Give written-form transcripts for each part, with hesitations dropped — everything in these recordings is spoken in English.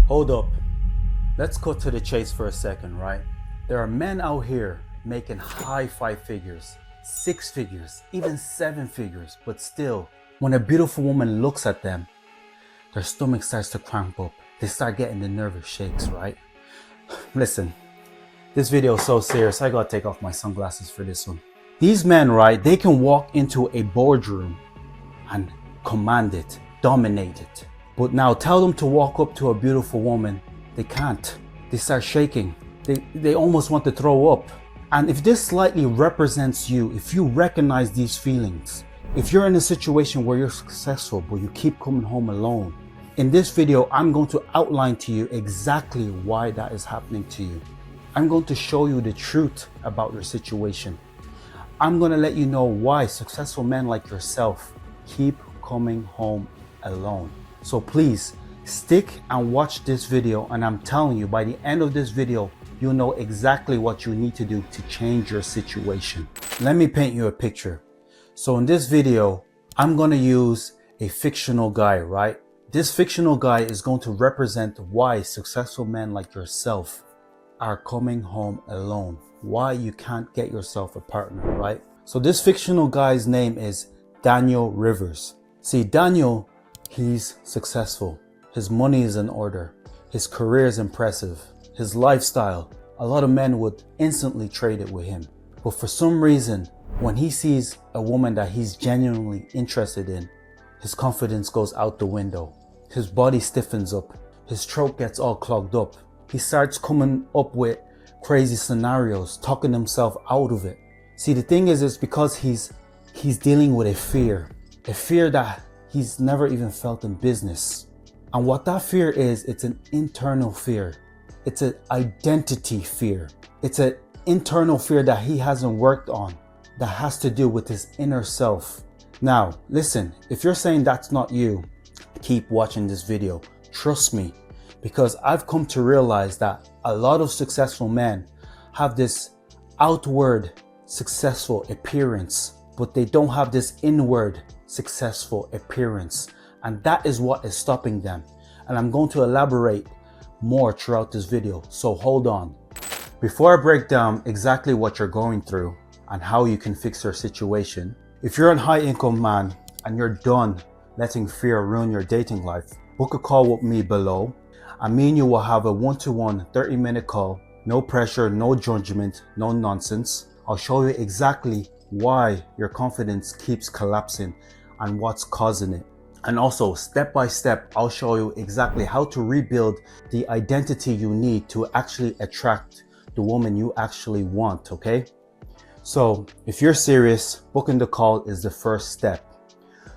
Hold up. Let's cut to the chase for a second, right? There are men out here making high five figures, six figures, even seven figures, but still, when a beautiful woman looks at them, their stomach starts to cramp up. They start getting the nervous shakes, right? Listen, this video is so serious, I gotta take off my sunglasses for this one. These men, right, they can walk into a boardroom and command it, dominate it. But now tell them to walk up to a beautiful woman, they can't. They start shaking. They almost want to throw up. And if this slightly represents you, if you recognize these feelings, if you're in a situation where you're successful but you keep coming home alone, in this video, I'm going to outline to you exactly why that is happening to you. I'm going to show you the truth about your situation. I'm going to let you know why successful men like yourself keep coming home alone. So please stick and watch this video, and I'm telling you, by the end of this video, you'll know exactly what you need to do to change your situation. Let me paint you a picture. So in this video, I'm going to use a fictional guy, right? This fictional guy is going to represent why successful men like yourself are coming home alone, why you can't get yourself a partner, right? So this fictional guy's name is Daniel Rivers. See, Daniel, he's successful. His money is in order. His career is impressive. His lifestyle, a lot of men would instantly trade it with him. But for some reason, when he sees a woman that he's genuinely interested in, his confidence goes out the window. His body stiffens up. His throat gets all clogged up. He starts coming up with crazy scenarios, talking himself out of it. See, the thing is, it's because he's dealing with a fear that he's never even felt in business. And what that fear is, it's an internal fear. It's an identity fear. It's an internal fear that he hasn't worked on, that has to do with his inner self. Now, listen, if you're saying that's not you, keep watching this video. Trust me, because I've come to realize that a lot of successful men have this outward successful appearance, but they don't have this inward successful appearance. And that is what is stopping them. And I'm going to elaborate more throughout this video, so hold on. Before I break down exactly what you're going through and how you can fix your situation, if you're a high income man and you're done letting fear ruin your dating life, book a call with me below, and me and you will have a one-to-one 30-minute call. No pressure, no judgment, no nonsense. I'll show you exactly why your confidence keeps collapsing and what's causing it. And also, step by step, I'll show you exactly how to rebuild the identity you need to actually attract the woman you actually want, okay? So if you're serious, booking the call is the first step.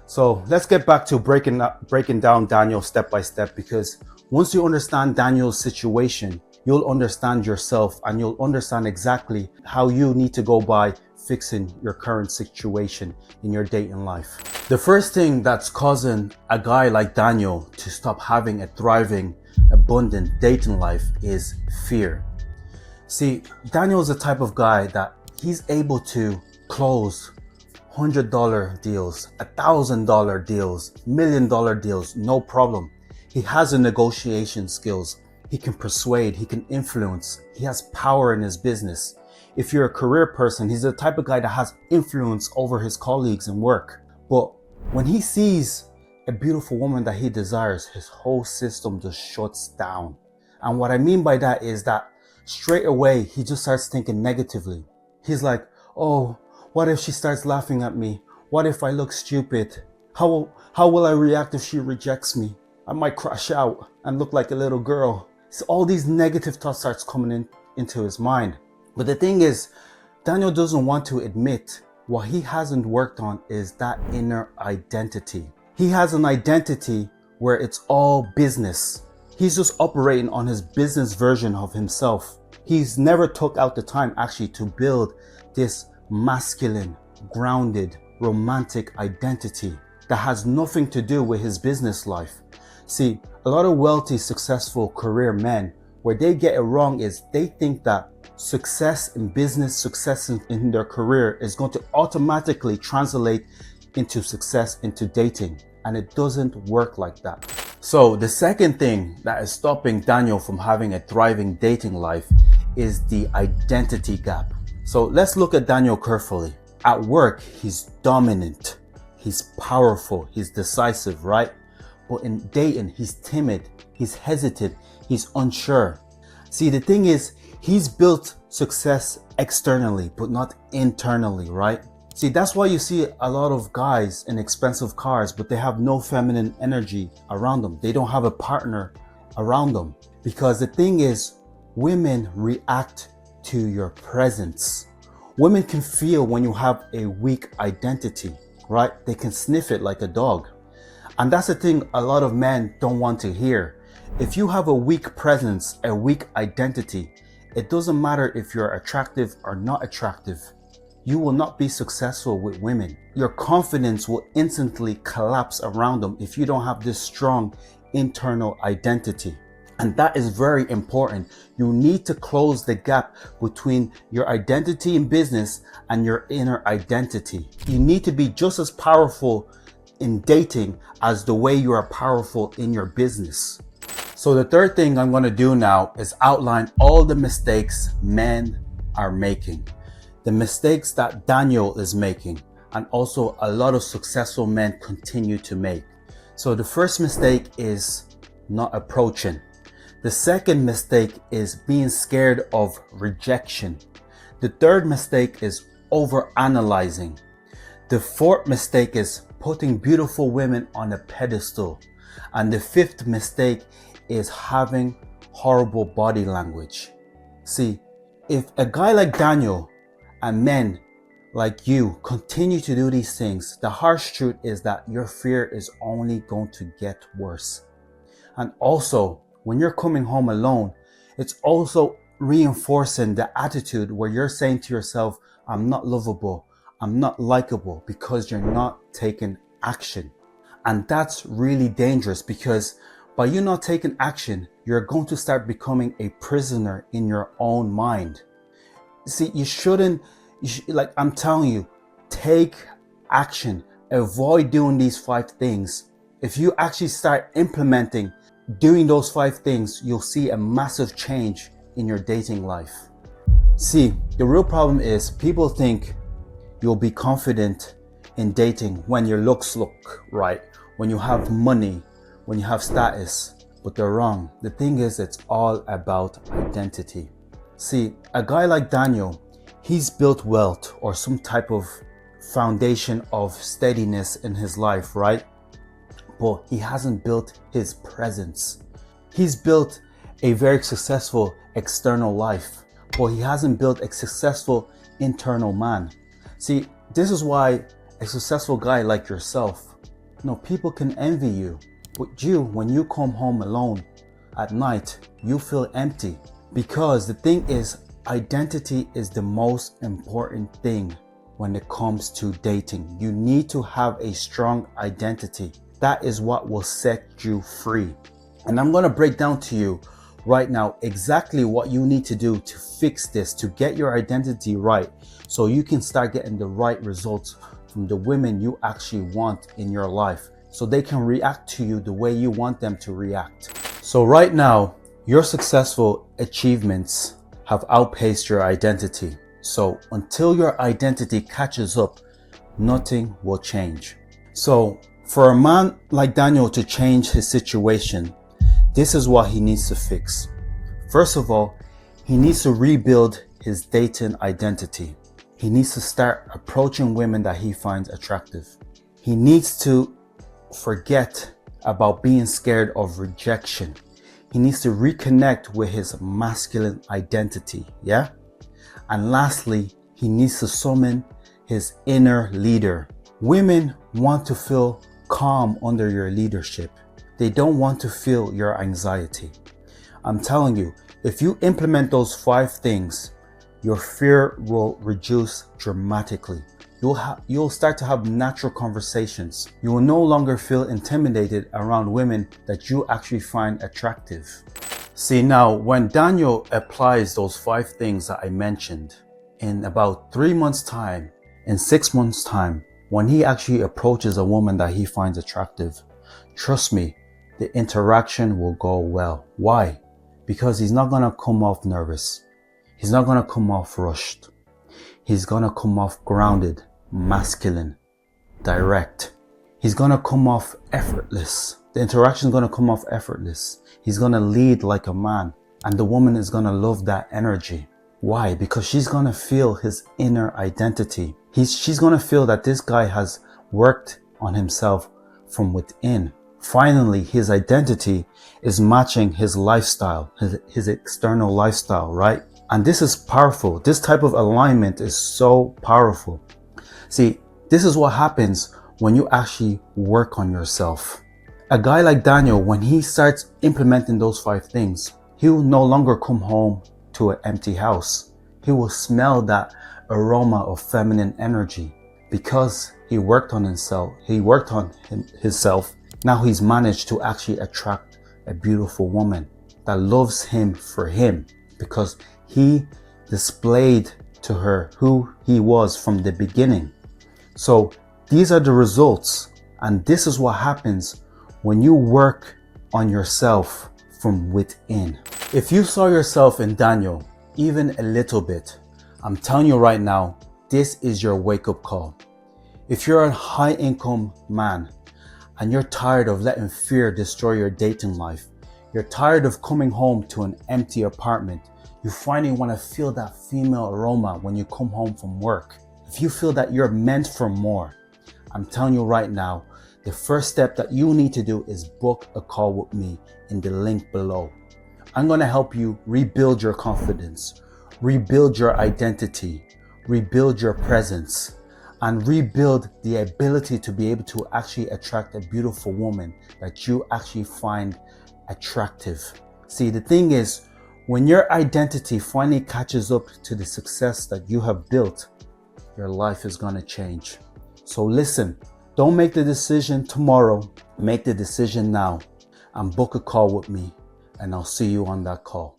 So let's get back to breaking down Daniel step by step, because once you understand Daniel's situation, you'll understand yourself and you'll understand exactly how you need to go by fixing your current situation in your dating life. The first thing that's causing a guy like Daniel to stop having a thriving, abundant dating life is fear. See, Daniel is the type of guy that he's able to close $100 deals, $1,000 deals, $1 million deals, no problem. He has the negotiation skills. He can persuade, he can influence, he has power in his business. If you're a career person, he's the type of guy that has influence over his colleagues in work. But when he sees a beautiful woman that he desires, his whole system just shuts down. And what I mean by that is that straight away, he just starts thinking negatively. He's like, oh, what if she starts laughing at me? What if I look stupid? How will I react if she rejects me? I might crash out and look like a little girl. So all these negative thoughts starts coming into his mind. But the thing is, Daniel doesn't want to admit what he hasn't worked on is that inner identity. He has an identity where it's all business. He's just operating on his business version of himself. He's never took out the time actually to build this masculine, grounded, romantic identity that has nothing to do with his business life. See, a lot of wealthy, successful career men, where they get it wrong is they think that success in business, success in their career is going to automatically translate into success into dating. And it doesn't work like that. So the second thing that is stopping Daniel from having a thriving dating life is the identity gap. So let's look at Daniel carefully. At work, he's dominant, he's powerful, he's decisive, right? But in dating, he's timid, he's hesitant, he's unsure. See, the thing is, he's built success externally, but not internally, right? See, that's why you see a lot of guys in expensive cars, but they have no feminine energy around them. They don't have a partner around them. Because the thing is, women react to your presence. Women can feel when you have a weak identity, right? They can sniff it like a dog. And that's the thing a lot of men don't want to hear. If you have a weak presence, a weak identity, it doesn't matter if you're attractive or not attractive. You will not be successful with women. Your confidence will instantly collapse around them if you don't have this strong internal identity. And that is very important. You need to close the gap between your identity in business and your inner identity. You need to be just as powerful in dating as the way you are powerful in your business. So the third thing I'm going to do now is outline all the mistakes men are making. The mistakes that Daniel is making, and also a lot of successful men continue to make. So the first mistake is not approaching. The second mistake is being scared of rejection. The third mistake is overanalyzing. The fourth mistake is putting beautiful women on a pedestal. And the fifth mistake is having horrible body language. See, if a guy like Daniel and men like you continue to do these things, the harsh truth is that your fear is only going to get worse. And also, when you're coming home alone, it's also reinforcing the attitude where you're saying to yourself, I'm not lovable, I'm not likable, because you're not taking action. And that's really dangerous, because by you not taking action, you're going to start becoming a prisoner in your own mind. See, like I'm telling you, take action. Avoid doing these 5 things. If you actually start implementing doing those 5 things, you'll see a massive change in your dating life. See, the real problem is people think you'll be confident in dating when your looks look right, when you have money, when you have status, but they're wrong. The thing is, it's all about identity. See, a guy like Daniel, he's built wealth or some type of foundation of steadiness in his life, right? But he hasn't built his presence. He's built a very successful external life, but he hasn't built a successful internal man. See, this is why a successful guy like yourself, people can envy you. But you, when you come home alone at night, you feel empty. Because the thing is, identity is the most important thing when it comes to dating. You need to have a strong identity. That is what will set you free. And I'm going to break down to you right now exactly what you need to do to fix this, to get your identity right, so you can start getting the right results from the women you actually want in your life, so they can react to you the way you want them to react. So right now, your successful achievements have outpaced your identity. So until your identity catches up, nothing will change. So for a man like Daniel to change his situation, this is what he needs to fix. First of all, he needs to rebuild his dating identity. He needs to start approaching women that he finds attractive. He needs to forget about being scared of rejection. He needs to reconnect with his masculine identity, yeah? And lastly, he needs to summon his inner leader. Women want to feel calm under your leadership. They don't want to feel your anxiety. I'm telling you, if you implement those 5 things, your fear will reduce dramatically. You'll start to have natural conversations. You will no longer feel intimidated around women that you actually find attractive. See, now when Daniel applies those 5 things that I mentioned, in about 3 months' time, in 6 months' time, when he actually approaches a woman that he finds attractive, trust me, the interaction will go well. Why? Because he's not gonna come off nervous. He's not gonna come off rushed. He's gonna come off grounded, masculine, direct. He's gonna come off effortless. The interaction is gonna come off effortless. He's gonna lead like a man, and the woman is gonna love that energy. Why? Because she's gonna feel his inner identity. She's gonna feel that this guy has worked on himself from within. Finally, his identity is matching his lifestyle, his external lifestyle, right? And this is powerful. This type of alignment is so powerful. See, this is what happens when you actually work on yourself. A guy like Daniel, when he starts implementing those 5 things, he will no longer come home to an empty house. He will smell that aroma of feminine energy because he worked on himself. Himself. Now he's managed to actually attract a beautiful woman that loves him for him because he displayed to her who he was from the beginning. So these are the results, and this is what happens when you work on yourself from within. If you saw yourself in Daniel, even a little bit, I'm telling you right now, this is your wake-up call. If you're a high-income man and you're tired of letting fear destroy your dating life, you're tired of coming home to an empty apartment, you finally want to feel that female aroma when you come home from work. If you feel that you're meant for more, I'm telling you right now, the first step that you need to do is book a call with me in the link below. I'm going to help you rebuild your confidence, rebuild your identity, rebuild your presence, and rebuild the ability to be able to actually attract a beautiful woman that you actually find attractive. See, the thing is, when your identity finally catches up to the success that you have built, your life is going to change. So listen, don't make the decision tomorrow. Make the decision now and book a call with me, and I'll see you on that call.